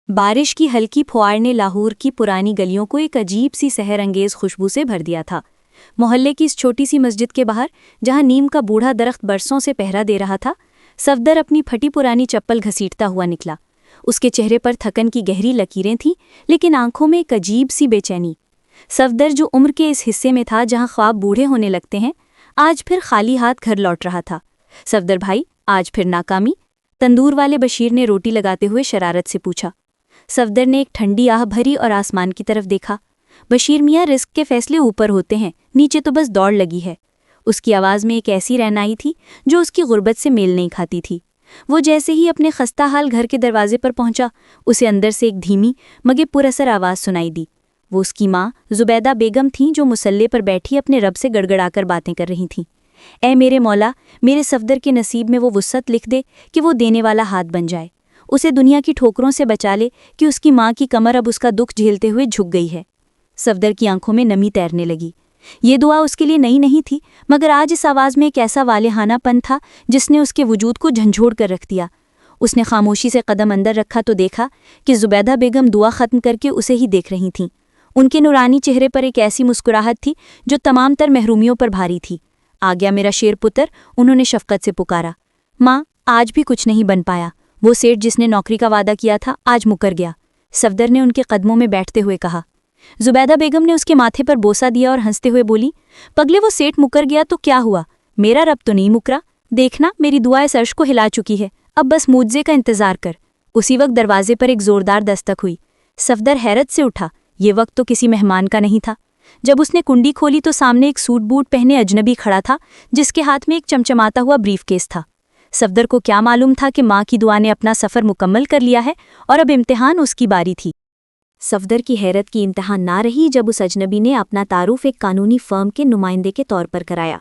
بارش کی ہلکی پھوار نے لاہور کی پرانی گلیوں کو ایک عجیب سی سحر انگیز خوشبو سے بھر دیا تھا۔ محلے کی اس چھوٹی سی مسجد کے باہر، جہاں نیم کا بوڑھا درخت برسوں سے پہرا دے رہا تھا، صفدر اپنی پھٹی پرانی چپل گھسیٹتا ہوا نکلا۔ اس کے چہرے پر تھکن کی گہری لکیریں تھیں، لیکن آنکھوں میں ایک عجیب سی بے چینی۔ صفدر، جو عمر کے اس حصے میں تھا جہاں خواب بوڑھے ہونے لگتے ہیں، آج پھر خالی ہاتھ گھر لوٹ رہا تھا۔ صفدر بھائی، آج پھر ناکامی؟ تندور والے بشیر نے روٹی لگاتے ہوئے شرارت سے پوچھا۔ صفدر نے ایک ٹھنڈی آہ بھری اور آسمان کی طرف دیکھا۔ بشیر میاں، رزق کے فیصلے اوپر ہوتے ہیں، نیچے تو بس دوڑ لگی ہے۔ اس کی آواز میں ایک ایسی رہنائی تھی جو اس کی غربت سے میل نہیں کھاتی تھی۔ وہ جیسے ہی اپنے خستہ حال گھر کے دروازے پر پہنچا، اسے اندر سے ایک دھیمی مگر پراثر آواز سنائی دی۔ وہ اس کی ماں زبیدہ بیگم تھیں، جو مصلے پر بیٹھی اپنے رب سے گڑگڑا کر باتیں کر رہی تھیں۔ اے میرے مولا، میرے صفدر کے نصیب میں وہ وسعت لکھ دے کہ وہ دینے والا ہاتھ بن جائے، اسے دنیا کی ٹھوکروں سے بچا لے کہ اس کی ماں کی کمر اب اس کا دکھ جھیلتے ہوئے جھک گئی ہے۔ صفدر کی آنکھوں میں نمی تیرنے لگی۔ یہ دعا اس کے لیے نئی نہیں تھی، مگر آج اس آواز میں ایک ایسا والہانہ پن تھا جس نے اس کے وجود کو جھنجھوڑ کر رکھ دیا۔ اس نے خاموشی سے قدم اندر رکھا تو دیکھا کہ زبیدہ بیگم دعا ختم کر کے اسے ہی دیکھ رہی تھیں۔ ان کے نورانی چہرے پر ایک ایسی مسکراہٹ تھی جو تمام تر محرومیوں پر بھاری تھی۔ آ گیا میرا شیر پتر، انہوں نے شفقت سے پکارا۔ ماں، آج بھی کچھ نہیں بن پایا۔ وہ سیٹھ جس نے نوکری کا وعدہ کیا تھا، آج مکر گیا، صفدر نے ان کے قدموں میں بیٹھتے ہوئے کہا۔ زبیدہ بیگم نے اس کے ماتھے پر بوسہ دیا اور ہنستے ہوئے بولی، پگلے، وہ سیٹھ مکر گیا تو کیا ہوا؟ میرا رب تو نہیں مکرا۔ دیکھنا، میری دعا اس عرش کو ہلا چکی ہے، اب بس معجزے کا انتظار کر۔ اسی وقت دروازے پر ایک زوردار دستک ہوئی۔ صفدر حیرت سے اٹھا۔ یہ وقت تو کسی مہمان کا نہیں تھا۔ جب اس نے کنڈی کھولی تو سامنے ایک سوٹ بوٹ پہنے اجنبی کھڑا تھا، جس کے ہاتھ میں ایک چمچماتا ہوا بریف کیس تھا۔ صفدر کو کیا معلوم تھا کہ ماں کی دعا نے اپنا سفر مکمل کر لیا ہے اور اب امتحان اس کی باری تھی۔ صفدر کی حیرت کی انتہا نہ رہی جب اس اجنبی نے اپنا تعارف ایک قانونی فرم کے نمائندے کے طور پر کرایا۔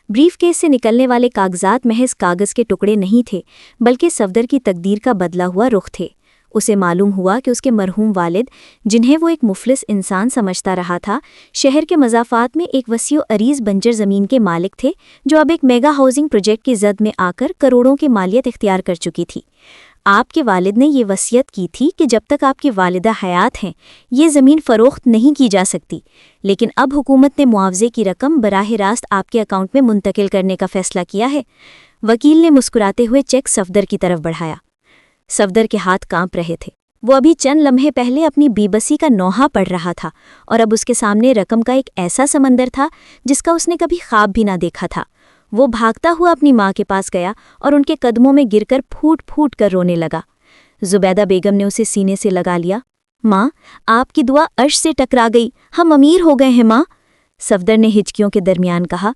بریف کیس سے نکلنے والے کاغذات محض کاغذ کے ٹکڑے نہیں تھے، بلکہ صفدر کی تقدیر کا بدلا ہوا رخ تھے۔ اسے معلوم ہوا کہ اس کے مرحوم والد، جنہیں وہ ایک مفلس انسان سمجھتا رہا تھا، شہر کے مضافات میں ایک وسیع و عریض بنجر زمین کے مالک تھے، جو اب ایک میگا ہاؤسنگ پروجیکٹ کی زد میں آ کر کروڑوں کی مالیت اختیار کر چکی تھی۔ آپ کے والد نے یہ وصیت کی تھی کہ جب تک آپ کی والدہ حیات ہیں، یہ زمین فروخت نہیں کی جا سکتی، لیکن اب حکومت نے معاوضے کی رقم براہ راست آپ کے اکاؤنٹ میں منتقل کرنے کا فیصلہ کیا ہے۔ وکیل نے مسکراتے ہوئے چیک صفدر کی طرف بڑھایا۔ صفدر کے ہاتھ کانپ رہے تھے۔ وہ ابھی چند لمحے پہلے اپنی بے بسی کا نوحہ پڑھ رہا تھا، اور اب اس کے سامنے رقم کا ایک ایسا سمندر تھا جس کا اس نے کبھی خواب بھی نہ دیکھا تھا۔ وہ بھاگتا ہوا اپنی ماں کے پاس گیا اور ان کے قدموں میں گر کر پھوٹ پھوٹ کر رونے لگا۔ زبیدہ بیگم نے اسے سینے سے لگا لیا۔ ماں، آپ کی دعا عرش سے ٹکرا گئی، ہم امیر ہو گئے ہیں ماں، صفدر نے ہچکیوں کے درمیان کہا۔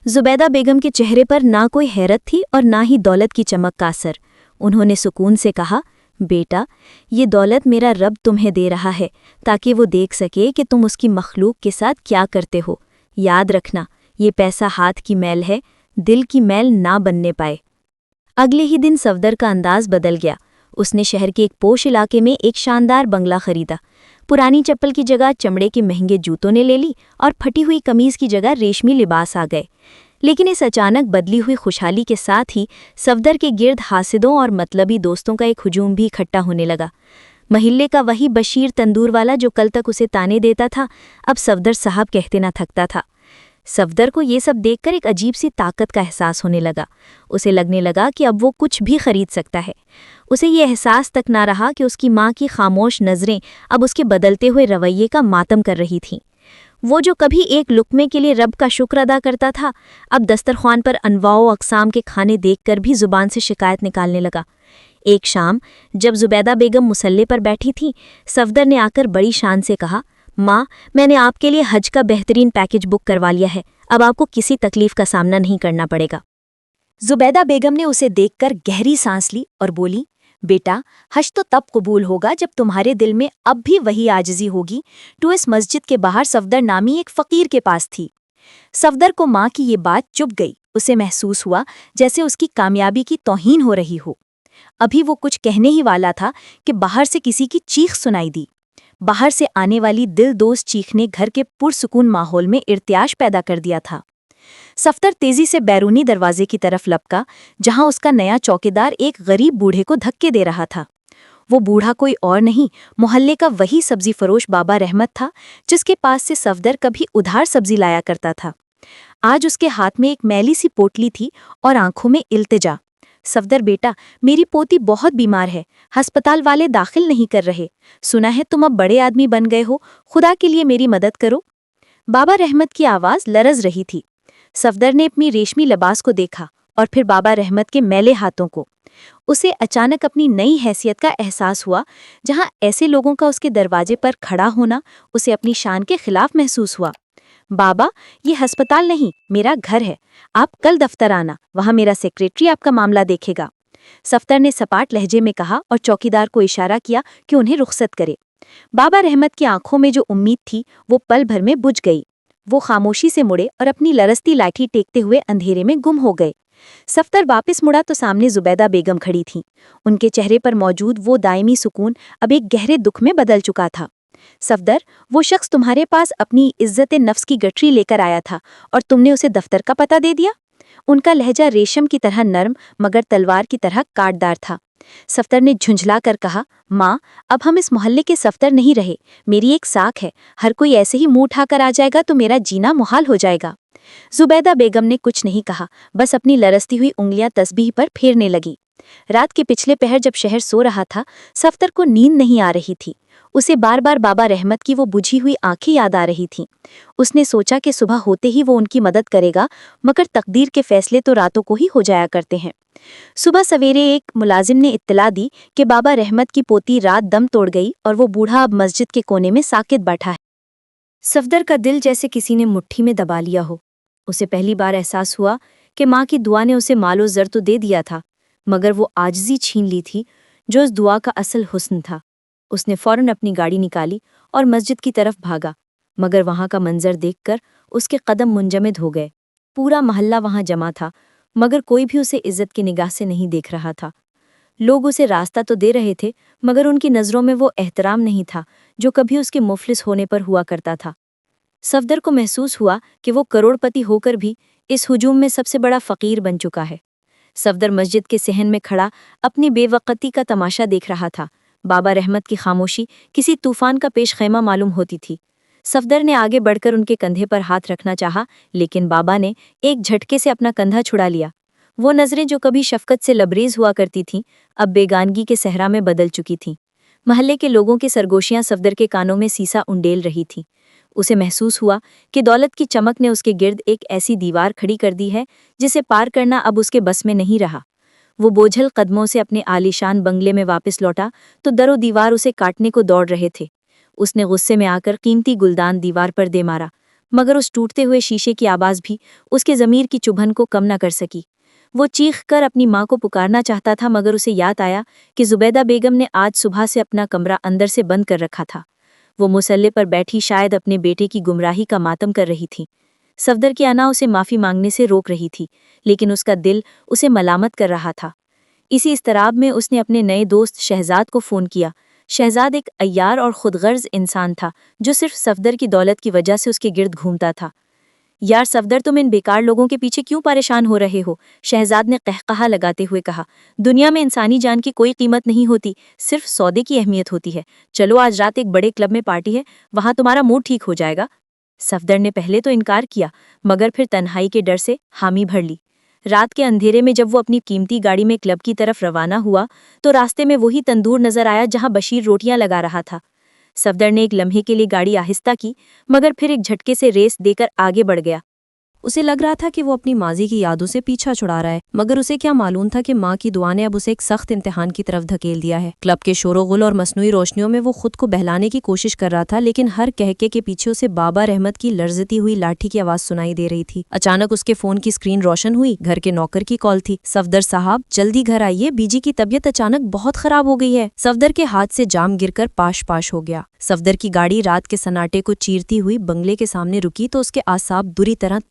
زبیدہ بیگم کے چہرے پر نہ کوئی حیرت تھی اور نہ ہی دولت کی چمک کا اثر۔ انہوں نے سکون سے کہا، بیٹا، یہ دولت میرا رب تمہیں دے رہا ہے تاکہ وہ دیکھ سکے کہ تم اس کی مخلوق کے ساتھ کیا کرتے ہو۔ یاد رکھنا، یہ پیسہ ہاتھ کی میل ہے، دل کی میل نہ بننے پائے۔ اگلے ہی دن صفدر کا انداز بدل گیا۔ اس نے شہر کے ایک پوش علاقے میں ایک شاندار بنگلہ خریدا۔ پرانی چپل کی جگہ چمڑے کے مہنگے جوتوں نے لے لی اور پھٹی ہوئی قمیض کی جگہ ریشمی لباس آ گئے۔ لیکن اس اچانک بدلی ہوئی خوشحالی کے ساتھ ہی صفدر کے گرد حاسدوں اور مطلبی دوستوں کا ایک ہجوم بھی اکٹھا ہونے لگا۔ محلے کا وہی بشیر تندور والا جو کل تک اسے تانے دیتا تھا، اب صفدر صاحب کہتے نہ تھکتا تھا۔ صفدر کو یہ سب دیکھ کر ایک عجیب سی طاقت کا احساس ہونے لگا۔ اسے لگنے لگا کہ اب وہ کچھ بھی خرید سکتا ہے۔ اسے یہ احساس تک نہ رہا کہ اس کی ماں کی خاموش نظریں اب اس کے بدلتے ہوئے رویے کا ماتم کر رہی تھیں۔ وہ جو کبھی ایک لقمے کے لیے رب کا شکر ادا کرتا تھا، اب دسترخوان پر انواع و اقسام کے کھانے دیکھ کر بھی زبان سے شکایت نکالنے لگا۔ ایک شام جب زبیدہ بیگم مصلے پر بیٹھی تھی، صفدر نے آ کر بڑی شان سے کہا، ماں، میں نے آپ کے لیے حج کا بہترین پیکج بک کروا لیا ہے، اب آپ کو کسی تکلیف کا سامنا نہیں کرنا پڑے گا۔ زبیدہ بیگم نے اسے دیکھ کر گہری سانس لی اور بولی، بیٹا، حج تو تب قبول ہوگا جب تمہارے دل میں اب بھی وہی عاجزی ہوگی تو اس مسجد کے باہر صفدر نامی ایک فقیر کے پاس تھی۔ صفدر کو ماں کی یہ بات چبھ گئی۔ اسے محسوس ہوا جیسے اس کی کامیابی کی توہین ہو رہی ہو۔ ابھی وہ کچھ کہنے ہی والا تھا کہ باہر سے کسی کی چیخ سنائی دی۔ باہر سے آنے والی دل دوز چیخ نے گھر کے پرسکون ماحول میں ارتعاش پیدا کر دیا تھا۔ صفدر تیزی سے بیرونی دروازے کی طرف لپکا، جہاں اس کا نیا چوکیدار ایک غریب بوڑھے کو دھکے دے رہا تھا۔ وہ بوڑھا کوئی اور نہیں، محلے کا وہی سبزی فروش بابا رحمت تھا جس کے پاس سے صفدر کبھی ادھار سبزی لایا کرتا تھا۔ آج اس کے ہاتھ میں ایک میلی سی پوٹلی تھی اور آنکھوں میں التجا۔ صفدر بیٹا، میری پوتی بہت بیمار ہے، ہسپتال والے داخل نہیں کر رہے، سنا ہے تم اب بڑے آدمی بن گئے ہو، خدا کے لیے میری مدد کرو۔ بابا رحمت کی آواز لرز رہی تھی۔ صفدر نے اپنی ریشمی لباس کو دیکھا اور پھر بابا رحمت کے میلے ہاتھوں کو۔ اسے اچانک اپنی نئی حیثیت کا احساس ہوا، جہاں ایسے لوگوں کا اس کے دروازے پر کھڑا ہونا اسے اپنی شان کے خلاف محسوس ہوا۔ بابا، یہ ہسپتال نہیں، میرا گھر ہے، آپ کل دفتر آنا، وہاں میرا سیکریٹری آپ کا معاملہ دیکھے گا۔ صفدر نے سپاٹ لہجے میں کہا اور چوکیدار کو اشارہ کیا کہ انہیں رخصت کرے۔ بابا رحمت کی آنکھوں میں جو امید تھی وہ پل بھر میں بجھ گئی۔ وہ خاموشی سے مڑے اور اپنی لرزتی لاٹھی ٹیکتے ہوئے اندھیرے میں گم ہو گئے۔ صفدر واپس مڑا تو سامنے زبیدہ بیگم کھڑی تھیں۔ ان کے چہرے پر موجود وہ دائمی سکون اب ایک گہرے دکھ میں بدل چکا تھا۔ صفدر، وہ شخص تمہارے پاس اپنی عزت نفس کی گٹری لے کر آیا تھا اور تم نے اسے دفتر کا پتہ دے دیا؟ ان کا لہجہ ریشم کی طرح نرم مگر تلوار کی طرح کاٹدار تھا۔ صفدر نے جھنجھلا کر کہا، ماں، اب ہم اس محلے کے صفدر نہیں رہے، میری ایک ساکھ ہے، ہر کوئی ایسے ہی منہ اٹھا کر آ جائے گا تو میرا جینا محال ہو جائے گا۔ زبیدہ بیگم نے کچھ نہیں کہا، بس اپنی لرزتی ہوئی انگلیاں تسبیح پر پھیرنے لگی۔ رات کے پچھلے پہر جب شہر سو رہا تھا، صفدر کو نیند نہیں آ رہی تھی۔ اسے بار بار بابا رحمت کی وہ بجھی ہوئی آنکھیں یاد آ رہی تھیں۔ اس نے سوچا کہ صبح ہوتے ہی وہ ان کی مدد کرے گا، مگر تقدیر کے فیصلے تو راتوں کو ہی ہو جایا کرتے ہیں۔ صبح سویرے ایک ملازم نے اطلاع دی کہ بابا رحمت کی پوتی رات دم توڑ گئی اور وہ بوڑھا اب مسجد کے کونے میں ساکت بیٹھا ہے۔ صفدر کا دل جیسے کسی نے مٹھی میں دبا لیا ہو۔ اسے پہلی بار احساس ہوا کہ ماں کی دعا نے اسے مال و زر تو دے دیا تھا، مگر وہ عاجزی چھین لی تھی جو اس دعا کا اصل حسن تھا۔ اس نے فوراً اپنی گاڑی نکالی اور مسجد کی طرف بھاگا، مگر وہاں کا منظر دیکھ کر اس کے قدم منجمد ہو گئے۔ پورا محلہ وہاں جمع تھا، مگر کوئی بھی اسے عزت کی نگاہ سے نہیں دیکھ رہا تھا۔ لوگ اسے راستہ تو دے رہے تھے، مگر ان کی نظروں میں وہ احترام نہیں تھا جو کبھی اس کے مفلس ہونے پر ہوا کرتا تھا۔ صفدر کو محسوس ہوا کہ وہ کروڑ پتی ہو کر بھی اس ہجوم میں سب سے بڑا فقیر بن چکا ہے۔ صفدر مسجد کے صحن میں کھڑا اپنی بے وقتی کا تماشا دیکھ رہا تھا۔ بابا رحمت کی خاموشی کسی طوفان کا پیش خیمہ معلوم ہوتی تھی۔ صفدر نے آگے بڑھ کر ان کے کندھے پر ہاتھ رکھنا چاہا، لیکن بابا نے ایک جھٹکے سے اپنا کندھا چھڑا لیا۔ وہ نظریں جو کبھی شفقت سے لبریز ہوا کرتی تھیں، اب بیگانگی کے صحرا میں بدل چکی تھیں۔ محلے کے لوگوں کی سرگوشیاں صفدر کے کانوں میں سیسا انڈیل رہی تھیں۔ اسے محسوس ہوا کہ دولت کی چمک نے اس کے گرد ایک ایسی دیوار کھڑی کر دی ہے جسے پار کرنا اب اس کے بس میں نہیں رہا۔ وہ بوجھل قدموں سے اپنے عالیشان بنگلے میں واپس لوٹا تو در و دیوار اسے کاٹنے کو دوڑ رہے تھے۔ اس نے غصے میں آ کر قیمتی گلدان دیوار پر دے مارا، مگر اس ٹوٹتے ہوئے شیشے کی آواز بھی اس کے ضمیر کی چبھن کو کم نہ کر سکی۔ وہ چیخ کر اپنی ماں کو پکارنا چاہتا تھا، مگر اسے یاد آیا کہ زبیدہ بیگم نے آج صبح سے اپنا کمرہ اندر سے بند کر رکھا تھا۔ وہ مصلے پر بیٹھی شاید اپنے بیٹے کی گمراہی کا ماتم کر رہی تھی۔ صفدر کی انا اسے معافی مانگنے سے روک رہی تھی، لیکن اس کا دل اسے ملامت کر رہا تھا۔ اسی اضطراب میں اس نے اپنے نئے دوست شہزاد کو فون کیا۔ شہزاد ایک عیار اور خود غرض انسان تھا جو صرف صفدر کی دولت کی وجہ سے اس کے گرد گھومتا تھا۔ یار صفدر، تم ان بیکار لوگوں کے پیچھے کیوں پریشان ہو رہے ہو؟ شہزاد نے قہقہا لگاتے ہوئے کہا، دنیا میں انسانی جان کی کوئی قیمت نہیں ہوتی، صرف سودے کی اہمیت ہوتی ہے۔ چلو آج رات ایک بڑے کلب میں پارٹی ہے، وہاں تمہارا موڈ ٹھیک ہو جائے گا۔ صفدر نے پہلے تو انکار کیا، مگر پھر تنہائی کے ڈر سے حامی بھر لی۔ رات کے اندھیرے میں جب وہ اپنی قیمتی گاڑی میں کلب کی طرف روانہ ہوا تو راستے میں وہی تندور نظر آیا جہاں بشیر روٹیاں لگا رہا تھا۔ صفدر نے ایک لمحے کے لیے گاڑی آہستہ کی، مگر پھر ایک جھٹکے سے ریس دے کر آگے بڑھ گیا۔ اسے لگ رہا تھا کہ وہ اپنی ماضی کی یادوں سے پیچھا چھڑا رہا ہے، مگر اسے کیا معلوم تھا کہ ماں کی دعا نے اب اسے ایک سخت امتحان کی طرف دھکیل دیا ہے۔ کلب کے شور و غل اور مصنوعی روشنیوں میں وہ خود کو بہلانے کی کوشش کر رہا تھا، لیکن ہر کہکے کے پیچھے اسے بابا رحمت کی لرزتی ہوئی لاٹھی کی آواز سنائی دے رہی تھی۔ اچانک اس کے فون کی اسکرین روشن ہوئی، گھر کے نوکر کی کال تھی۔ صفدر صاحب، جلدی گھر آئیے، بیجی کی طبیعت اچانک بہت خراب ہو گئی ہے۔ صفدر کے ہاتھ سے جام گر کر پاش پاش ہو گیا۔ صفدر کی گاڑی رات کے سناٹے کو چیرتی ہوئی بنگلے کے سامنے رکی تو اس کے اعصاب بری طرح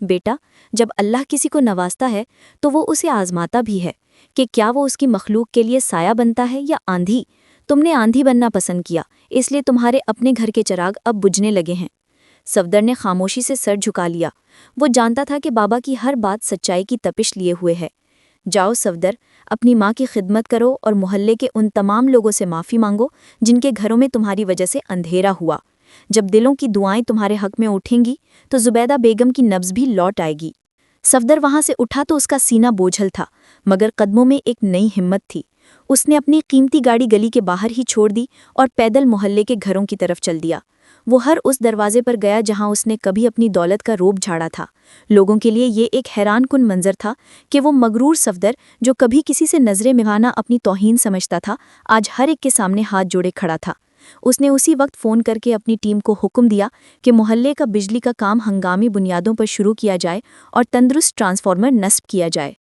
بیٹا، جب اللہ کسی کو نوازتا ہے تو وہ اسے آزماتا بھی ہے کہ کیا وہ اس کی مخلوق کے لیے سایہ بنتا ہے یا آندھی۔ تم نے آندھی بننا پسند کیا، اس لیے تمہارے اپنے گھر کے چراغ اب بجھنے لگے ہیں۔ صفدر نے خاموشی سے سر جھکا لیا۔ وہ جانتا تھا کہ بابا کی ہر بات سچائی کی تپش لیے ہوئے ہے۔ جاؤ صفدر، اپنی ماں کی خدمت کرو اور محلے کے ان تمام لوگوں سے معافی مانگو جن کے گھروں میں تمہاری وجہ سے اندھیرا ہوا۔ جب دلوں کی دعائیں تمہارے حق میں اٹھیں گی تو زبیدہ بیگم کی نبض بھی لوٹ آئے گی۔ صفدر وہاں سے اٹھا تو اس کا سینہ بوجھل تھا، مگر قدموں میں ایک نئی ہمت تھی۔ اس نے اپنی قیمتی گاڑی گلی کے باہر ہی چھوڑ دی اور پیدل محلے کے گھروں کی طرف چل دیا۔ وہ ہر اس دروازے پر گیا جہاں اس نے کبھی اپنی دولت کا روب جھاڑا تھا۔ لوگوں کے لیے یہ ایک حیران کن منظر تھا کہ وہ مغرور صفدر، جو کبھی کسی سے نظریں ملانا اپنی توہین سمجھتا تھا، آج ہر ایک کے سامنے ہاتھ جوڑے کھڑا تھا۔ اس نے اسی وقت فون کر کے اپنی ٹیم کو حکم دیا کہ محلے کا بجلی کا کام ہنگامی بنیادوں پر شروع کیا جائے اور تندرست ٹرانسفارمر نصب کیا جائے۔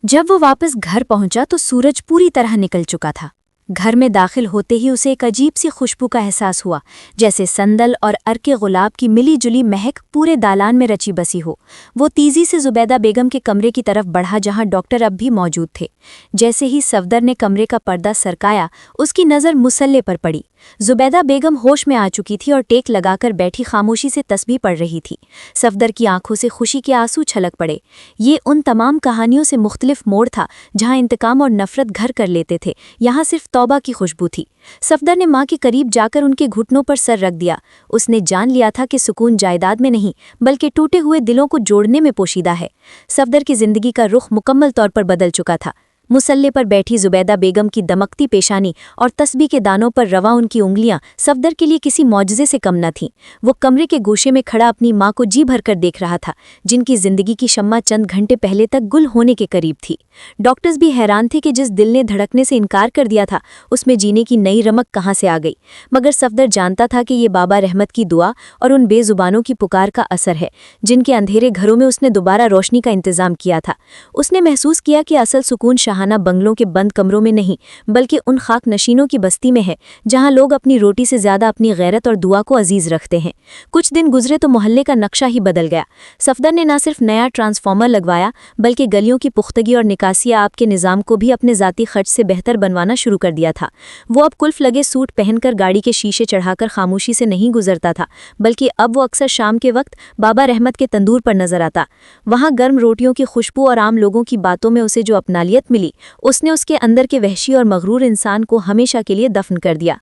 جب وہ واپس گھر پہنچا تو سورج پوری طرح نکل چکا تھا۔ گھر میں داخل ہوتے ہی اسے ایک عجیب سی خوشبو کا احساس ہوا، جیسے سندل اور عرق گلاب کی ملی جلی مہک پورے دالان میں رچی بسی ہو۔ وہ تیزی سے زبیدہ بیگم کے کمرے کی طرف بڑھا جہاں ڈاکٹر اب بھی موجود تھے۔ جیسے ہی صفدر نے کمرے کا پردہ سرکایا، اس کی نظر مسلح پر پڑی۔ زبیدہ بیگم ہوش میں آ چکی تھی اور ٹیک لگا کر بیٹھی خاموشی سے تسبیح پڑھ رہی تھی۔ صفدر کی آنکھوں سے خوشی کے آنسو چھلک پڑے۔ یہ ان تمام کہانیوں سے مختلف موڑ تھا جہاں انتقام اور نفرت گھر کر لیتے تھے، یہاں صرف توبہ کی خوشبو تھی۔ صفدر نے ماں کے قریب جا کر ان کے گھٹنوں پر سر رکھ دیا۔ اس نے جان لیا تھا کہ سکون جائیداد میں نہیں بلکہ ٹوٹے ہوئے دلوں کو جوڑنے میں پوشیدہ ہے۔ صفدر کی زندگی کا رخ مکمل طور پر بدل چکا تھا۔ مسلح پر بیٹھی زبیدہ بیگم کی دمکتی پیشانی اور تسبیح کے دانوں پر رواں ان کی انگلیاں صفدر کے لیے کسی معجزے سے کم نہ تھیں۔ وہ کمرے کے گوشے میں کھڑا اپنی ماں کو جی بھر کر دیکھ رہا تھا، جن کی زندگی کی شمع چند گھنٹے پہلے تک گل ہونے کے قریب تھی۔ ڈاکٹرز بھی حیران تھے کہ جس دل نے دھڑکنے سے انکار کر دیا تھا، اس میں جینے کی نئی رمق کہاں سے آ گئی۔ مگر صفدر جانتا تھا کہ یہ بابا رحمت کی دعا اور ان بے زبانوں کی پکار کا اثر ہے جن کے اندھیرے گھروں میں اس نے دوبارہ روشنی کا انتظام کیا تھا۔ اس نے محسوس کیا کہ اصل سکون شاہانہ بنگلوں کے بند کمروں میں نہیں بلکہ ان خاک نشینوں کی بستی میں ہے جہاں لوگ اپنی روٹی سے زیادہ اپنی غیرت اور دعا کو عزیز رکھتے ہیں۔ کچھ دن گزرے تو محلے کا نقشہ ہی بدل گیا۔ صفدر نے نہ صرف نیا ٹرانسفارمر لگوایا بلکہ گلیوں کی پختگی اور نکاسی آب کے نظام کو بھی اپنے ذاتی خرچ سے بہتر بنوانا شروع کر دیا تھا۔ وہ اب کلف لگے سوٹ پہن کر گاڑی کے شیشے چڑھا کر خاموشی سے نہیں گزرتا تھا بلکہ اب وہ اکثر شام کے وقت بابا رحمت کے تندور پر نظر آتا۔ وہاں گرم روٹیوں کی خوشبو اور عام لوگوں کی باتوں میں اسے جو اپنالیت ملی، اس نے اس کے اندر کے وحشی اور مغرور انسان کو ہمیشہ کے لیے دفن کر دیا۔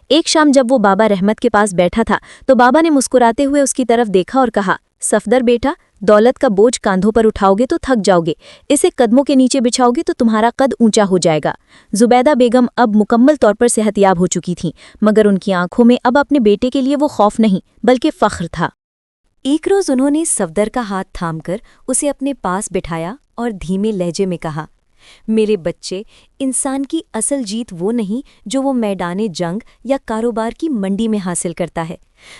ایک شام جب وہ بابا رحمت کے پاس بیٹھا تھا تو بابا نے مسکراتے ہوئے اس کی طرف دیکھا اور کہا، صفدر بیٹا، دولت کا بوجھ کاندھوں پر اٹھاؤ گے تو تھک جاؤ گے، اسے قدموں کے نیچے بچھاؤ گے تو تمہارا قد اونچا ہو جائے گا۔ زبیدہ بیگم اب مکمل طور پر صحت یاب ہو چکی تھیں، مگر ان کی آنکھوں میں اب اپنے بیٹے کے لیے وہ خوف نہیں بلکہ فخر تھا۔ ایک روز انہوں نے صفدر کا ہاتھ تھام کر اسے اپنے پاس بٹھایا اور دھیمے لہجے میں کہا، میرے بچے، انسان کی اصل جیت وہ نہیں جو وہ میدان جنگ یا کاروبار کی منڈی میں حاصل کرتا ہے،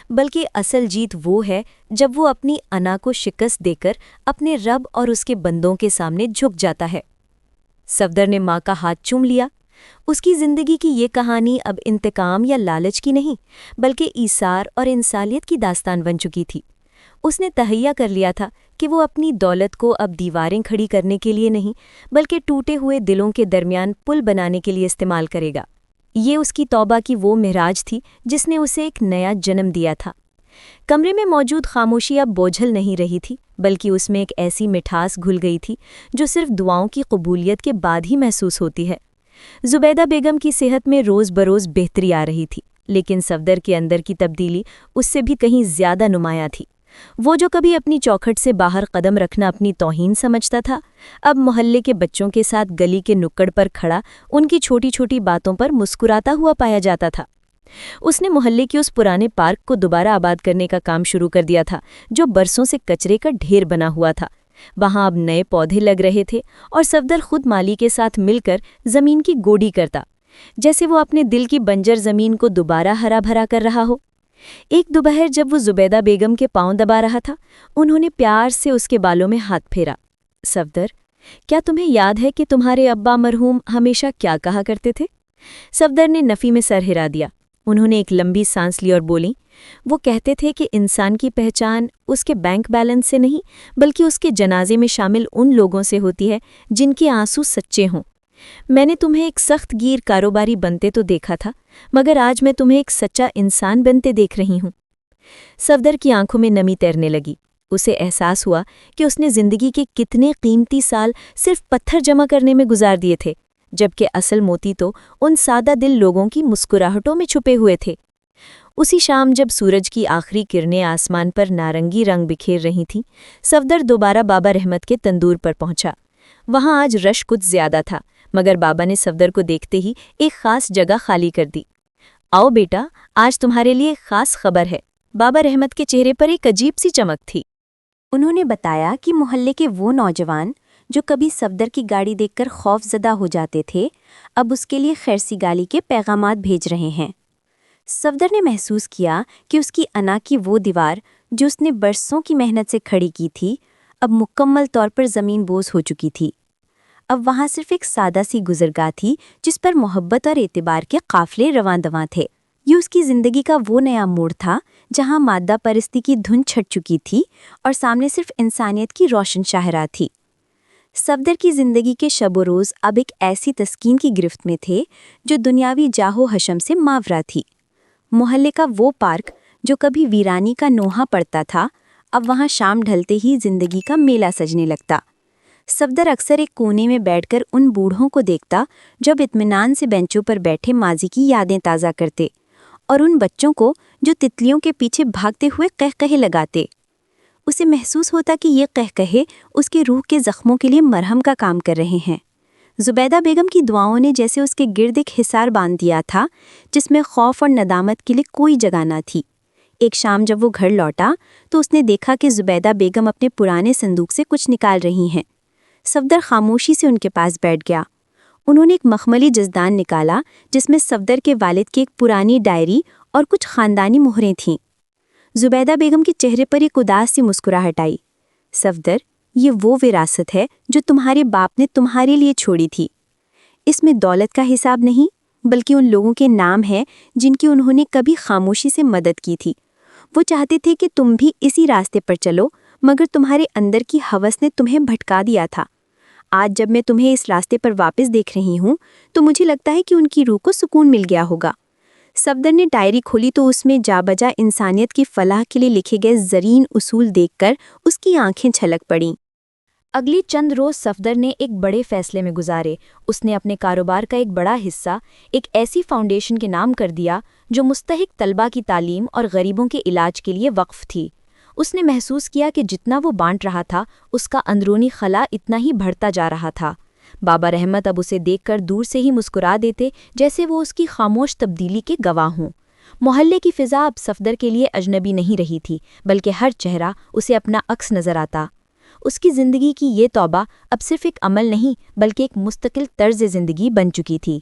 بلکہ اصل جیت وہ ہے جب وہ اپنی انا کو شکست دے کر اپنے رب اور اس کے بندوں کے سامنے جھک جاتا ہے۔ صفدر نے ماں کا ہاتھ چوم لیا۔ اس کی زندگی کی یہ کہانی اب انتقام یا لالچ کی نہیں بلکہ ایثار اور انسانیت کی داستان بن چکی تھی۔ اس نے تہیہ کر لیا تھا کہ وہ اپنی دولت کو اب دیواریں کھڑی کرنے کے لیے نہیں بلکہ ٹوٹے ہوئے دلوں کے درمیان پل بنانے کے لیے استعمال کرے گا۔ یہ اس کی توبہ کی وہ معراج تھی جس نے اسے ایک نیا جنم دیا تھا۔ کمرے میں موجود خاموشی اب بوجھل نہیں رہی تھی بلکہ اس میں ایک ایسی مٹھاس گھل گئی تھی جو صرف دعاؤں کی قبولیت کے بعد ہی محسوس ہوتی ہے۔ زبیدہ بیگم کی صحت میں روز بروز بہتری آ رہی تھی، لیکن صفدر کے اندر کی تبدیلی اس سے بھی کہیں زیادہ نمایاں تھی۔ وہ جو کبھی اپنی چوکھٹ سے باہر قدم رکھنا اپنی توہین سمجھتا تھا، اب محلے کے بچوں کے ساتھ گلی کے نکڑ پر کھڑا ان کی چھوٹی چھوٹی باتوں پر مسکراتا ہوا پایا جاتا تھا۔ اس نے محلے کے اس پرانے پارک کو دوبارہ آباد کرنے کا کام شروع کر دیا تھا جو برسوں سے کچرے کا ڈھیر بنا ہوا تھا۔ وہاں اب نئے پودے لگ رہے تھے اور صفدر خود مالی کے ساتھ مل کر زمین کی گوڈی کرتا، جیسے وہ اپنے دل کی بنجر زمین کو دوبارہ ہرا بھرا کر رہا ہو۔ ایک دوپہر جب وہ زبیدہ بیگم کے پاؤں دبا رہا تھا، انہوں نے پیار سے اس کے بالوں میں ہاتھ پھیرا۔ صفدر، کیا تمہیں یاد ہے کہ تمہارے ابا مرحوم ہمیشہ کیا کہا کرتے تھے؟ صفدر نے نفی میں سر ہلا دیا۔ انہوں نے ایک لمبی سانس لی اور بولی، وہ کہتے تھے کہ انسان کی پہچان اس کے بینک بیلنس سے نہیں بلکہ اس کے جنازے میں شامل ان لوگوں سے ہوتی ہے جن کے آنسو سچے ہوں۔ میں نے تمہیں ایک سخت گیر کاروباری بنتے تو دیکھا تھا، مگر آج میں تمہیں ایک سچا انسان بنتے دیکھ رہی ہوں۔ صفدر کی آنکھوں میں نمی تیرنے لگی۔ اسے احساس ہوا کہ اس نے زندگی کے کتنے قیمتی سال صرف پتھر جمع کرنے میں گزار دیے تھے، جبکہ اصل موتی تو ان سادہ دل لوگوں کی مسکراہٹوں میں چھپے ہوئے تھے۔ اسی شام جب سورج کی آخری کرنیں آسمان پر نارنگی رنگ بکھیر رہی تھیں، صفدر دوبارہ بابا رحمت کے تندور پر پہنچا۔ وہاں آج رش کچھ زیادہ تھا، مگر بابا نے صفدر کو دیکھتے ہی ایک خاص جگہ خالی کر دی۔ آؤ بیٹا، آج تمہارے لیے ایک خاص خبر ہے۔ بابا رحمت کے چہرے پر ایک عجیب سی چمک تھی۔ انہوں نے بتایا کہ محلے کے وہ نوجوان جو کبھی صفدر کی گاڑی دیکھ کر خوف زدہ ہو جاتے تھے، اب اس کے لیے خیرسگالی کے پیغامات بھیج رہے ہیں۔ صفدر نے محسوس کیا کہ اس کی انا کی وہ دیوار جو اس نے برسوں کی محنت سے کھڑی کی تھی، اب مکمل طور پر زمین بوس ہو چکی تھی۔ اب وہاں صرف ایک سادہ سی گزرگاہ تھی جس پر محبت اور اعتبار کے قافلے رواں دواں تھے۔ یہ اس کی زندگی کا وہ نیا موڑ تھا جہاں مادہ پرستی کی دھن چھٹ چکی تھی اور سامنے صرف انسانیت کی روشن شاہراہ تھی۔ صفدر کی زندگی کے شب و روز اب ایک ایسی تسکین کی گرفت میں تھے جو دنیاوی جاہو حشم سے ماورا تھی۔ محلے کا وہ پارک جو کبھی ویرانی کا نوحہ پڑتا تھا، اب وہاں شام ڈھلتے ہی زندگی کا میلہ سجنے لگتا۔ صفدر اکثر ایک کونے میں بیٹھ کر ان بوڑھوں کو دیکھتا جب اطمینان سے بینچوں پر بیٹھے ماضی کی یادیں تازہ کرتے، اور ان بچوں کو جو تتلیوں کے پیچھے بھاگتے ہوئے قہقہے لگاتے۔ اسے محسوس ہوتا کہ یہ قہقہے اس کے روح کے زخموں کے لیے مرہم کا کام کر رہے ہیں۔ زبیدہ بیگم کی دعاؤں نے جیسے اس کے گرد ایک حصار باندھ دیا تھا جس میں خوف اور ندامت کے لیے کوئی جگہ نہ تھی۔ ایک شام جب وہ گھر لوٹا تو اس نے دیکھا کہ زبیدہ بیگم اپنے پرانے صندوق سے کچھ نکال رہی ہیں۔ صفدر خاموشی سے ان کے پاس بیٹھ گیا۔ انہوں نے ایک مخملی جزدان نکالا جس میں صفدر کے والد کی ایک پرانی ڈائری اور کچھ خاندانی مہریں تھیں۔ زبیدہ بیگم کے چہرے پر ایک اداس سی مسکراہٹ آئی۔ صفدر، یہ وہ وراثت ہے جو تمہارے باپ نے تمہارے لیے چھوڑی تھی۔ اس میں دولت کا حساب نہیں بلکہ ان لوگوں کے نام ہیں جن کی انہوں نے کبھی خاموشی سے مدد کی تھی۔ وہ چاہتے تھے کہ تم بھی اسی راستے پر چلو، مگر تمہارے اندر کی ہوس نے تمہیں بھٹکا دیا تھا۔ آج جب میں تمہیں اس راستے پر واپس دیکھ رہی ہوں تو مجھے لگتا ہے کہ ان کی روح کو سکون مل گیا ہوگا۔ صفدر نے ڈائری کھولی تو اس میں جا بجا انسانیت کی فلاح کے لیے لکھے گئے زرین اصول دیکھ کر اس کی آنکھیں چھلک پڑیں۔ اگلی چند روز صفدر نے ایک بڑے فیصلے میں گزارے۔ اس نے اپنے کاروبار کا ایک بڑا حصہ ایک ایسی فاؤنڈیشن کے نام کر دیا جو مستحق طلبہ کی تعلیم اور غریبوں کے علاج کے لیے وقف تھی۔ اس نے محسوس کیا کہ جتنا وہ بانٹ رہا تھا اس کا اندرونی خلا اتنا ہی بڑھتا جا رہا تھا۔ بابا رحمت اب اسے دیکھ کر دور سے ہی مسکرا دیتے جیسے وہ اس کی خاموش تبدیلی کے گواہ ہوں۔ محلے کی فضا اب صفدر کے لیے اجنبی نہیں رہی تھی بلکہ ہر چہرہ اسے اپنا عکس نظر آتا۔ اس کی زندگی کی یہ توبہ اب صرف ایک عمل نہیں بلکہ ایک مستقل طرز زندگی بن چکی تھی۔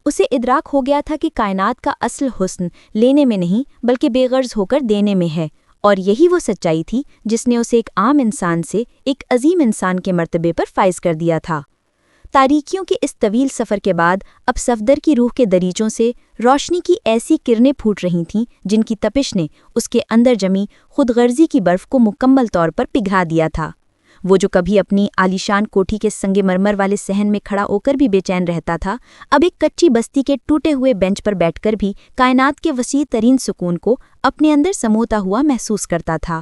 اسے ادراک ہو گیا تھا کہ کائنات کا اصل حسن لینے میں نہیں بلکہ بے غرض ہو کر دینے میں ہے، اور یہی وہ سچائی تھی جس نے اسے ایک عام انسان سے ایک عظیم انسان کے مرتبے پر فائز کر دیا تھا۔ تاریکیوں کے اس طویل سفر کے بعد اب صفدر کی روح کے دریچوں سے روشنی کی ایسی کرنیں پھوٹ رہی تھیں جن کی تپش نے اس کے اندر جمی خود غرضی کی برف کو مکمل طور پر پگھلا دیا تھا۔ وہ جو کبھی اپنی عالیشان کوٹھی کے سنگ مرمر والے صحن میں کھڑا ہو کر بھی بے چین رہتا تھا، اب ایک کچی بستی کے ٹوٹے ہوئے بینچ پر بیٹھ کر بھی کائنات کے وسیع ترین سکون کو اپنے اندر سموتا ہوا محسوس کرتا تھا۔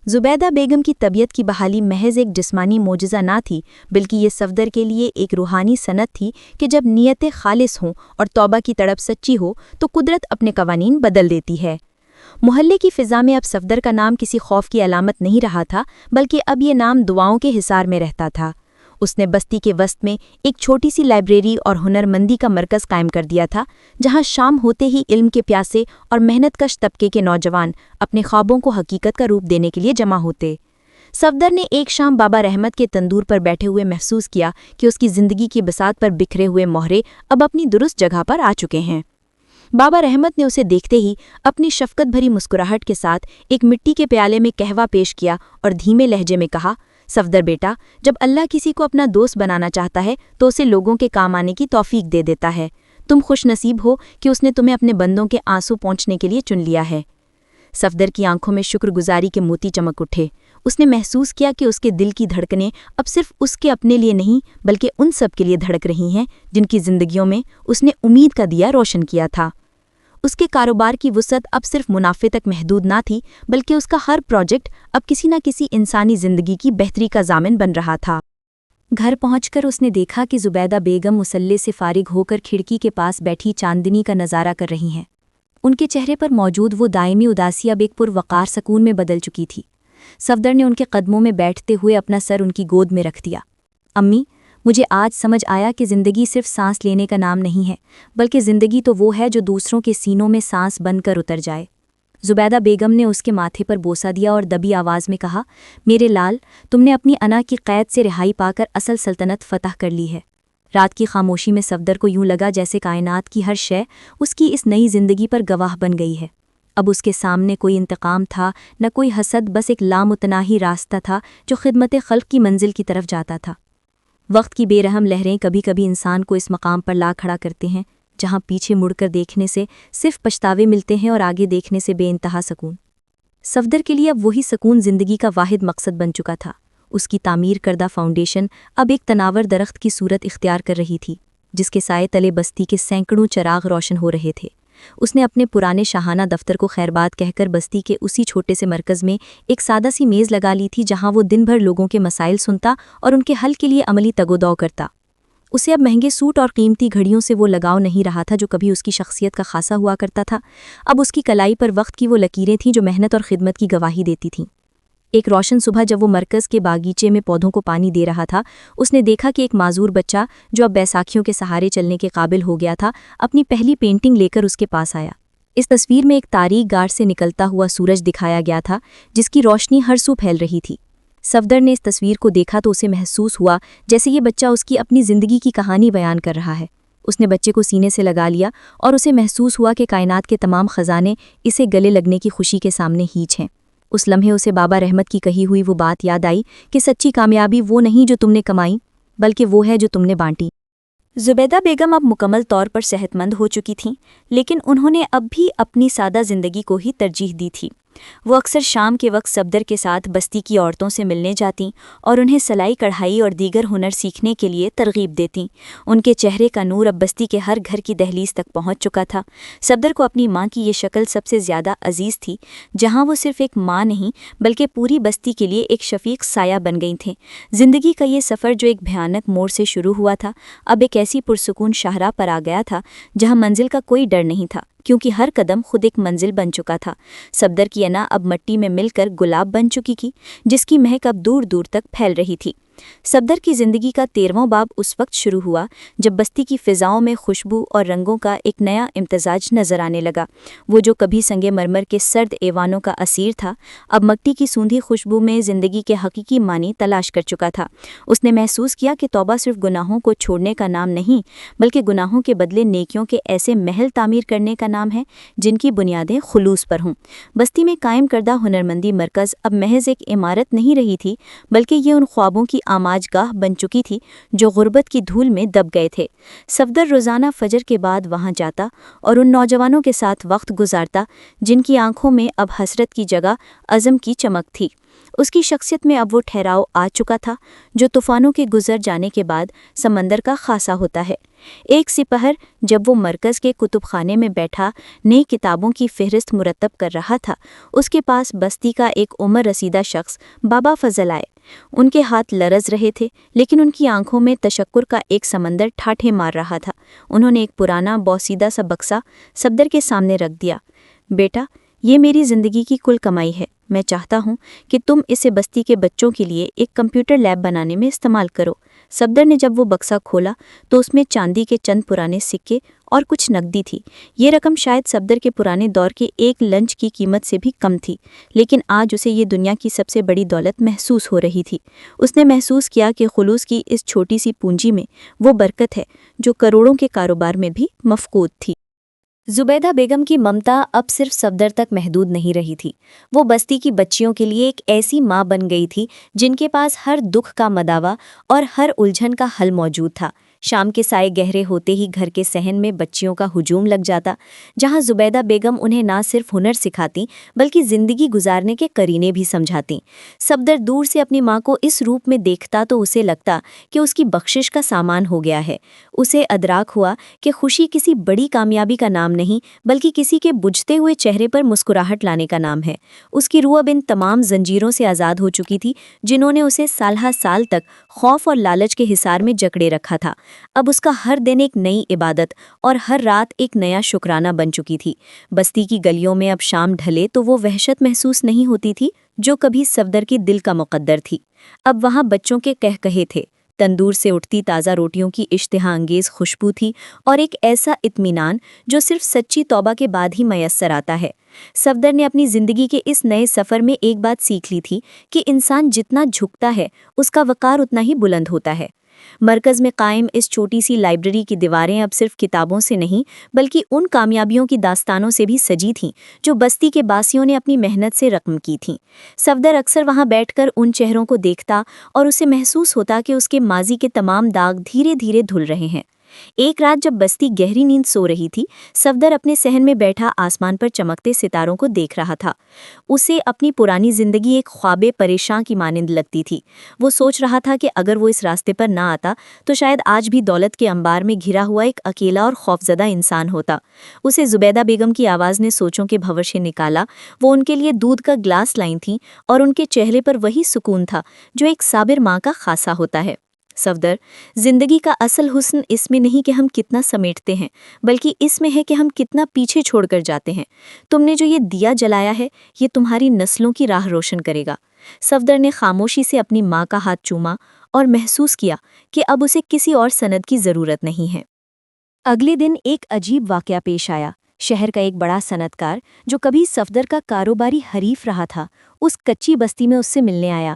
زبیدہ بیگم کی طبیعت کی بحالی محض ایک جسمانی معجزہ نہ تھی بلکہ یہ صفدر کے لیے ایک روحانی صنعت تھی کہ جب نیتیں خالص ہوں اور توبہ کی تڑپ سچی ہو تو قدرت اپنے قوانین بدل دیتی ہے۔ محلے کی فضا میں اب صفدر کا نام کسی خوف کی علامت نہیں رہا تھا بلکہ اب یہ نام دعاؤں کے حصار میں رہتا تھا۔ اس نے بستی کے وسط میں ایک چھوٹی سی لائبریری اور ہنرمندی کا مرکز قائم کر دیا تھا جہاں شام ہوتے ہی علم کے پیاسے اور محنت کش طبقے کے نوجوان اپنے خوابوں کو حقیقت کا روپ دینے کے لیے جمع ہوتے۔ صفدر نے ایک شام بابا رحمت کے تندور پر بیٹھے ہوئے محسوس کیا کہ اس کی زندگی کی بساط پر بکھرے ہوئے مہرے اب اپنی درست جگہ پر آ چکے ہیں۔ بابا رحمت نے اسے دیکھتے ہی اپنی شفقت بھری مسکراہٹ کے ساتھ ایک مٹی کے پیالے میں قہوہ پیش کیا اور دھیمے لہجے میں کہا، صفدر بیٹا، جب اللہ کسی کو اپنا دوست بنانا چاہتا ہے تو اسے لوگوں کے کام آنے کی توفیق دے دیتا ہے۔ تم خوش نصیب ہو کہ اس نے تمہیں اپنے بندوں کے آنسو پہنچنے کے لیے چن لیا ہے۔ صفدر کی آنکھوں میں شکر گزاری کے موتی چمک اٹھے۔ اس نے محسوس کیا کہ اس کے دل کی دھڑکنیں اب صرف اس کے اپنے لیے نہیں بلکہ ان سب کے لیے دھڑک رہی ہیں جن کی زندگیوں میں اس نے امید کا دیا روشن کیا تھا۔ اس کے کاروبار کی وسعت اب صرف منافع تک محدود نہ تھی بلکہ اس کا ہر پروجیکٹ اب کسی نہ کسی انسانی زندگی کی بہتری کا ضامن بن رہا تھا۔ گھر پہنچ کر اس نے دیکھا کہ زبیدہ بیگم مصلے سے فارغ ہو کر کھڑکی کے پاس بیٹھی چاندنی کا نظارہ کر رہی ہیں۔ ان کے چہرے پر موجود وہ دائمی اداسی اب ایک پروقار سکون میں بدل چکی تھی۔ صفدر نے ان کے قدموں میں بیٹھتے ہوئے اپنا سر ان کی گود میں رکھ دیا۔ امی، مجھے آج سمجھ آیا کہ زندگی صرف سانس لینے کا نام نہیں ہے بلکہ زندگی تو وہ ہے جو دوسروں کے سینوں میں سانس بن کر اتر جائے۔ زبیدہ بیگم نے اس کے ماتھے پر بوسہ دیا اور دبی آواز میں کہا، میرے لال، تم نے اپنی انا کی قید سے رہائی پا کر اصل سلطنت فتح کر لی ہے۔ رات کی خاموشی میں صفدر کو یوں لگا جیسے کائنات کی ہر شے اس کی اس نئی زندگی پر گواہ بن گئی ہے۔ اب اس کے سامنے کوئی انتقام تھا، نہ کوئی حسد، بس ایک لامتناہی راستہ تھا جو خدمت خلق کی منزل کی طرف جاتا تھا۔ وقت کی بے رحم لہریں کبھی کبھی انسان کو اس مقام پر لا کھڑا کرتے ہیں جہاں پیچھے مڑ کر دیکھنے سے صرف پچھتاوے ملتے ہیں اور آگے دیکھنے سے بے انتہا سکون۔ صفدر کے لیے اب وہی سکون زندگی کا واحد مقصد بن چکا تھا۔ اس کی تعمیر کردہ فاؤنڈیشن اب ایک تناور درخت کی صورت اختیار کر رہی تھی جس کے سائے تلے بستی کے سینکڑوں چراغ روشن ہو رہے تھے۔ اس نے اپنے پرانے شاہانہ دفتر کو خیرباد کہہ کر بستی کے اسی چھوٹے سے مرکز میں ایک سادہ سی میز لگا لی تھی جہاں وہ دن بھر لوگوں کے مسائل سنتا اور ان کے حل کے لیے عملی تگ و دو کرتا۔ اسے اب مہنگے سوٹ اور قیمتی گھڑیوں سے وہ لگاؤ نہیں رہا تھا جو کبھی اس کی شخصیت کا خاصا ہوا کرتا تھا۔ اب اس کی کلائی پر وقت کی وہ لکیریں تھیں جو محنت اور خدمت کی گواہی دیتی تھیں۔ ایک روشن صبح جب وہ مرکز کے باغیچے میں پودوں کو پانی دے رہا تھا، اس نے دیکھا کہ ایک معذور بچہ جو اب بیساکھیوں کے سہارے چلنے کے قابل ہو گیا تھا، اپنی پہلی پینٹنگ لے کر اس کے پاس آیا۔ اس تصویر میں ایک تاریک گاڑ سے نکلتا ہوا سورج دکھایا گیا تھا جس کی روشنی ہر سو پھیل رہی تھی۔ صفدر نے اس تصویر کو دیکھا تو اسے محسوس ہوا جیسے یہ بچہ اس کی اپنی زندگی کی کہانی بیان کر رہا ہے۔ اس نے بچے کو سینے سے لگا لیا اور اسے محسوس ہوا کہ کائنات کے تمام خزانے اسے گلے لگنے کی خوشی کے سامنے ہیچ ہیں۔ اس لمحے اسے بابا رحمت کی کہی ہوئی وہ بات یاد آئی کہ سچی کامیابی وہ نہیں جو تم نے کمائی بلکہ وہ ہے جو تم نے بانٹی۔ زبیدہ بیگم اب مکمل طور پر صحت مند ہو چکی تھیں، لیکن انہوں نے اب بھی اپنی سادہ زندگی کو ہی ترجیح دی تھی۔ وہ اکثر شام کے وقت صفدر کے ساتھ بستی کی عورتوں سے ملنے جاتیں اور انہیں سلائی کڑھائی اور دیگر ہنر سیکھنے کے لیے ترغیب دیتیں۔ ان کے چہرے کا نور اب بستی کے ہر گھر کی دہلیز تک پہنچ چکا تھا۔ صفدر کو اپنی ماں کی یہ شکل سب سے زیادہ عزیز تھی، جہاں وہ صرف ایک ماں نہیں بلکہ پوری بستی کے لیے ایک شفیق سایہ بن گئی تھیں۔ زندگی کا یہ سفر جو ایک بھیانک موڑ سے شروع ہوا تھا، اب ایک ایسی پرسکون شاہراہ پر آ گیا تھا جہاں منزل کا کوئی ڈر نہیں تھا، کیونکہ ہر قدم خود ایک منزل بن چکا تھا۔ صفدر کی انا اب مٹی میں مل کر گلاب بن چکی تھی جس کی مہک اب دور دور تک پھیل رہی تھی۔ صفدر کی زندگی کا 13واں باب اس وقت شروع ہوا جب بستی کی فضاؤں میں خوشبو اور رنگوں کا ایک نیا امتزاج نظر آنے لگا۔ وہ جو کبھی سنگ مرمر کے سرد ایوانوں کا اسیر تھا، اب مٹی کی سوندھی خوشبو میں زندگی کے حقیقی معنی تلاش کر چکا تھا۔ اس نے محسوس کیا کہ توبہ صرف گناہوں کو چھوڑنے کا نام نہیں بلکہ گناہوں کے بدلے نیکیوں کے ایسے محل تعمیر کرنے کا نام ہے جن کی بنیادیں خلوص پر ہوں۔ بستی میں قائم کردہ ہنرمندی مرکز اب محض ایک عمارت نہیں رہی تھی بلکہ یہ ان خوابوں کی آماج گاہ بن چکی تھی جو غربت کی دھول میں دب گئے تھے۔ صفدر روزانہ فجر کے بعد وہاں جاتا اور ان نوجوانوں کے ساتھ وقت گزارتا جن کی آنکھوں میں اب حسرت کی جگہ عزم کی چمک تھی۔ اس کی شخصیت میں اب وہ ٹھہراؤ آ چکا تھا جو طوفانوں کے گزر جانے کے بعد سمندر کا خاصا ہوتا ہے۔ ایک سپہر جب وہ مرکز کے کتب خانے میں بیٹھا نئی کتابوں کی فہرست مرتب کر رہا تھا، اس کے پاس بستی کا ایک عمر رسیدہ شخص بابا فضل آئے۔ ان کے ہاتھ لرز رہے تھے لیکن ان کی آنکھوں میں تشکر کا ایک سمندر ٹھاٹھے مار رہا تھا۔ انہوں نے ایک پرانا بوسیدہ سا بکسا صفدر کے سامنے رکھ دیا۔ بیٹا، یہ میری زندگی کی کل کمائی ہے۔ میں چاہتا ہوں کہ تم اسے بستی کے بچوں کے لیے ایک کمپیوٹر لیب بنانے میں استعمال کرو۔ صفدر نے جب وہ بکسا کھولا تو اس میں چاندی کے چند پرانے سکے اور کچھ نقدی تھی۔ یہ رقم شاید صفدر کے پرانے دور کے ایک لنچ کی قیمت سے بھی کم تھی، لیکن آج اسے یہ دنیا کی سب سے بڑی دولت محسوس ہو رہی تھی۔ اس نے محسوس کیا کہ خلوص کی اس چھوٹی سی پونجی میں وہ برکت ہے جو کروڑوں کے کاروبار میں بھی مفقود تھی۔ زبیدہ بیگم کی ممتا اب صرف صفدر تک محدود نہیں رہی تھی۔ وہ بستی کی بچیوں کے لیے ایک ایسی ماں بن گئی تھی جن کے پاس ہر دکھ کا مداوا اور ہر الجھن کا حل موجود تھا۔ شام کے سائے گہرے ہوتے ہی گھر کے صحن میں بچیوں کا ہجوم لگ جاتا، جہاں زبیدہ بیگم انہیں نہ صرف ہنر سکھاتی بلکہ زندگی گزارنے کے قرینے بھی سمجھاتی۔ صفدر دور سے اپنی ماں کو اس روپ میں دیکھتا تو اسے لگتا کہ اس کی بخشش کا سامان ہو گیا ہے۔ اسے ادراک ہوا کہ خوشی کسی بڑی کامیابی کا نام نہیں بلکہ کسی کے بجھتے ہوئے چہرے پر مسکراہٹ لانے کا نام ہے۔ اس کی روح اب ان تمام زنجیروں سے آزاد ہو چکی تھی جنہوں نے اسے سالہ سال تک خوف اور لالچ کے حصار میں جکڑے رکھا تھا۔ اب اس کا ہر دن ایک نئی عبادت اور ہر رات ایک نیا شکرانہ بن چکی تھی۔ بستی کی گلیوں میں اب شام ڈھلے تو وہ وحشت محسوس نہیں ہوتی تھی جو کبھی صفدر کے دل کا مقدر تھی۔ اب وہاں بچوں کے کہے تھے، تندور سے اٹھتی تازہ روٹیوں کی اشتہا انگیز خوشبو تھی اور ایک ایسا اطمینان جو صرف سچی توبہ کے بعد ہی میسر آتا ہے۔ صفدر نے اپنی زندگی کے اس نئے سفر میں ایک بات سیکھ لی تھی کہ انسان جتنا جھکتا ہے اس کا وقار اتنا ہی بلند ہوتا ہے۔ مرکز میں قائم اس چھوٹی سی لائبریری کی دیواریں اب صرف کتابوں سے نہیں بلکہ ان کامیابیوں کی داستانوں سے بھی سجی تھیں جو بستی کے باسیوں نے اپنی محنت سے رقم کی تھیں۔ صفدر اکثر وہاں بیٹھ کر ان چہروں کو دیکھتا اور اسے محسوس ہوتا کہ اس کے ماضی کے تمام داغ دھیرے دھیرے دھل رہے ہیں۔ ایک رات جب بستی گہری نیند سو رہی تھی، صفدر اپنے صحن میں بیٹھا آسمان پر چمکتے ستاروں کو دیکھ رہا تھا۔ اسے اپنی پرانی زندگی ایک خواب پریشاں کی مانند لگتی تھی۔ وہ سوچ رہا تھا کہ اگر وہ اس راستے پر نہ آتا تو شاید آج بھی دولت کے انبار میں گھرا ہوا ایک اکیلا اور خوفزدہ انسان ہوتا۔ اسے زبیدہ بیگم کی آواز نے سوچوں کے بھنور سے نکالا۔ وہ ان کے لیے دودھ کا گلاس لائیں تھیں اور ان کے چہرے پر وہی سکون تھا جو ایک صابر ماں کا خاصہ ہوتا ہے۔ صفدر، زندگی کا اصل حسن اس میں نہیں کہ ہم کتنا سمیٹتے ہیں بلکہ اس میں ہے کہ ہم کتنا پیچھے چھوڑ کر جاتے ہیں۔ تم نے جو یہ دیا جلایا ہے یہ تمہاری نسلوں کی راہ روشن کرے گا۔ صفدر نے خاموشی سے اپنی ماں کا ہاتھ چوما اور محسوس کیا کہ اب اسے کسی اور سند کی ضرورت نہیں ہے۔ اگلے دن ایک عجیب واقعہ پیش آیا۔ شہر کا ایک بڑا صنعتکار جو کبھی صفدر کا کاروباری حریف رہا تھا، اس کچی بستی میں اس سے ملنے آیا۔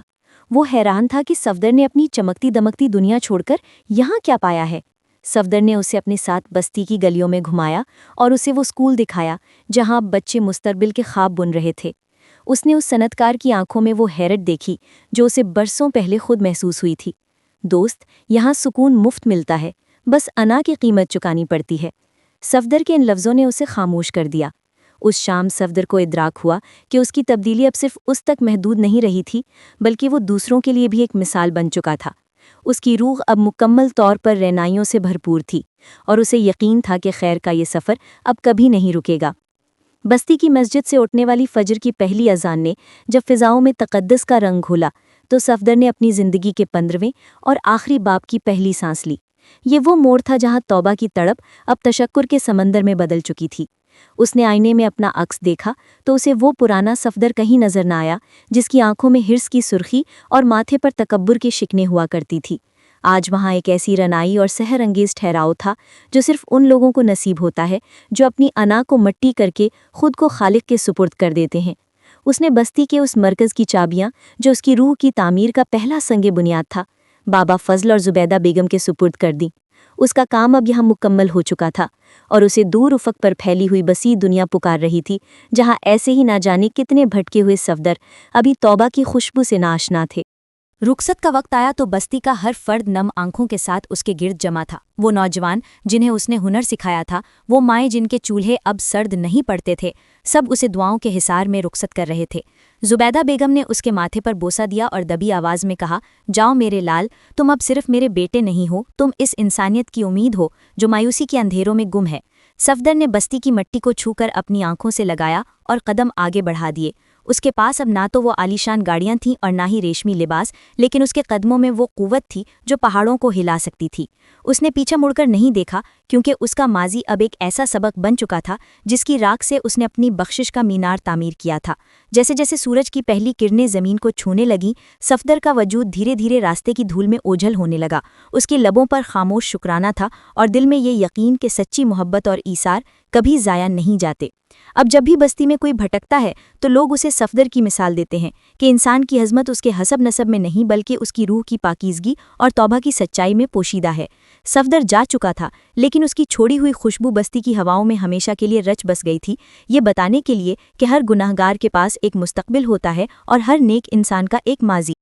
وہ حیران تھا کہ صفدر نے اپنی چمکتی دمکتی دنیا چھوڑ کر یہاں کیا پایا ہے۔ صفدر نے اسے اپنے ساتھ بستی کی گلیوں میں گھمایا اور اسے وہ اسکول دکھایا جہاں بچے مستقبل کے خواب بن رہے تھے۔ اس نے اس صنعتکار کی آنکھوں میں وہ حیرت دیکھی جو اسے برسوں پہلے خود محسوس ہوئی تھی۔ دوست، یہاں سکون مفت ملتا ہے، بس انا کی قیمت چکانی پڑتی ہے۔ صفدر کے ان لفظوں نے اسے خاموش کر دیا۔ اس شام صفدر کو ادراک ہوا کہ اس کی تبدیلی اب صرف اس تک محدود نہیں رہی تھی بلکہ وہ دوسروں کے لیے بھی ایک مثال بن چکا تھا۔ اس کی روح اب مکمل طور پر رہنائیوں سے بھرپور تھی اور اسے یقین تھا کہ خیر کا یہ سفر اب کبھی نہیں رکے گا۔ بستی کی مسجد سے اٹھنے والی فجر کی پہلی اذان نے جب فضاؤں میں تقدس کا رنگ گھولا تو صفدر نے اپنی زندگی کے 15ویں اور آخری باب کی پہلی سانس لی۔ یہ وہ موڑ تھا جہاں توبہ کی تڑپ اب تشکر کے سمندر میں بدل چکی تھی۔ اس نے آئینے میں اپنا عکس دیکھا تو اسے وہ پرانا صفدر کہیں نظر نہ آیا جس کی آنکھوں میں حرص کی سرخی اور ماتھے پر تکبر کی شکنیں ہوا کرتی تھی۔ آج وہاں ایک ایسی رنائی اور سحر انگیز ٹھہراؤ تھا جو صرف ان لوگوں کو نصیب ہوتا ہے جو اپنی انا کو مٹی کر کے خود کو خالق کے سپرد کر دیتے ہیں۔ اس نے بستی کے اس مرکز کی چابیاں جو اس کی روح کی تعمیر کا پہلا سنگ بنیاد تھا، بابا فضل اور زبیدہ بیگم کے سپرد کر دیں۔ اس کا کام اب یہاں مکمل ہو چکا تھا اور اسے دور افق پر پھیلی ہوئی وسیع دنیا پکار رہی تھی جہاں ایسے ہی نہ جانے کتنے بھٹکے ہوئے صفدر ابھی توبہ کی خوشبو سے ناشنا تھے۔ رخصت کا وقت آیا تو بستی کا ہر فرد نم آنکھوں کے ساتھ اس کے گرد جمع تھا۔ وہ نوجوان جنہیں اس نے ہنر سکھایا تھا، وہ مائیں جن کے چولہے اب سرد نہیں پڑتے تھے، سب اسے دعاؤں کے حصار میں رخصت کر رہے تھے۔ زبیدہ بیگم نے اس کے ماتھے پر بوسہ دیا اور دبی آواز میں کہا، جاؤ میرے لال، تم اب صرف میرے بیٹے نہیں ہو، تم اس انسانیت کی امید ہو جو مایوسی کے اندھیروں میں گم ہے۔ صفدر نے بستی کی مٹی کو چھو کر اپنی آنکھوں سے لگایا اور قدم آگے بڑھا دیے۔ اس کے پاس اب نہ تو وہ عالیشان گاڑیاں تھیں اور نہ ہی ریشمی لباس، لیکن اس کے قدموں میں وہ قوت تھی جو پہاڑوں کو ہلا سکتی تھی۔ اس نے پیچھے مڑ کر نہیں دیکھا کیونکہ اس کا ماضی اب ایک ایسا سبق بن چکا تھا جس کی راکھ سے اس نے اپنی بخشش کا مینار تعمیر کیا تھا۔ جیسے جیسے سورج کی پہلی کرنیں زمین کو چھونے لگیں، صفدر کا وجود دھیرے دھیرے راستے کی دھول میں اوجھل ہونے لگا۔ اس کے لبوں پر خاموش شکرانہ تھا اور دل میں یہ یقین کہ سچی محبت اور ایثار کبھی ضائع نہیں جاتے۔ اب جب بھی بستی میں کوئی بھٹکتا ہے تو لوگ اسے صفدر کی مثال دیتے ہیں کہ انسان کی عظمت اس کے حسب نسب میں نہیں بلکہ اس کی روح کی پاکیزگی اور توبہ کی سچائی میں پوشیدہ ہے۔ صفدر جا چکا تھا لیکن اس کی چھوڑی ہوئی خوشبو بستی کی ہواؤں میں ہمیشہ کے لیے رچ بس گئی تھی، یہ بتانے کے لیے کہ ہر گناہگار کے پاس ایک مستقبل ہوتا ہے اور ہر نیک انسان کا ایک ماضی۔